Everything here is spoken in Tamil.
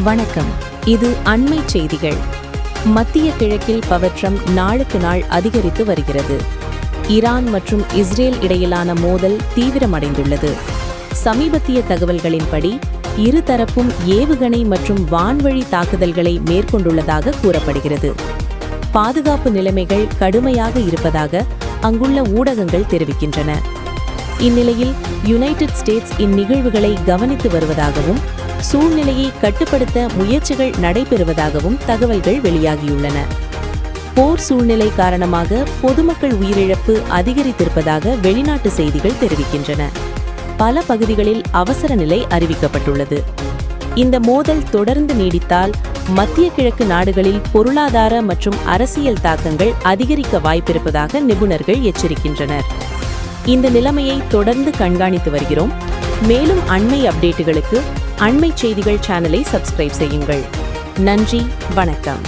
வணக்கம். இது அண்மை செய்திகள். மத்திய கிழக்கில் பதற்றம் நாளுக்கு நாள் அதிகரித்து வருகிறது. ஈரான் மற்றும் இஸ்ரேல் இடையிலான மோதல் தீவிரமடைந்துள்ளது. சமீபத்திய தகவல்களின்படி இருதரப்பும் ஏவுகணை மற்றும் வான்வழி தாக்குதல்களை மேற்கொண்டுள்ளதாக கூறப்படுகிறது. பாதுகாப்பு நிலைமைகள் கடுமையாக இருப்பதாக அங்குள்ள ஊடகங்கள் தெரிவிக்கின்றன. இந்நிலையில் யுனைடெட் ஸ்டேட்ஸ் இந்நிகழ்வுகளை கவனித்து வருவதாகவும் சூழ்நிலையை கட்டுப்படுத்த முயற்சிகள் நடைபெறுவதாகவும் தகவல்கள் வெளியாகியுள்ளன. போர் சூழ்நிலை காரணமாக பொதுமக்கள் உயிரிழப்பு அதிகரித்திருப்பதாக வெளிநாட்டு செய்திகள் தெரிவிக்கின்றன. பல பகுதிகளில் அவசர நிலை அறிவிக்கப்பட்டுள்ளது. இந்த மோதல் தொடர்ந்து நீடித்தால் மத்திய கிழக்கு நாடுகளில் பொருளாதார மற்றும் அரசியல் தாக்கங்கள் அதிகரிக்க வாய்ப்பிருப்பதாக நிபுணர்கள் எச்சரிக்கின்றனர். இந்த நிலைமையை தொடர்ந்து கண்காணித்து வருகிறோம். மேலும் அண்மை அப்டேட்டுகளுக்கு அண்மை செய்திகள் சேனலை சப்ஸ்கிரைப் செய்யுங்கள். நன்றி, வணக்கம்.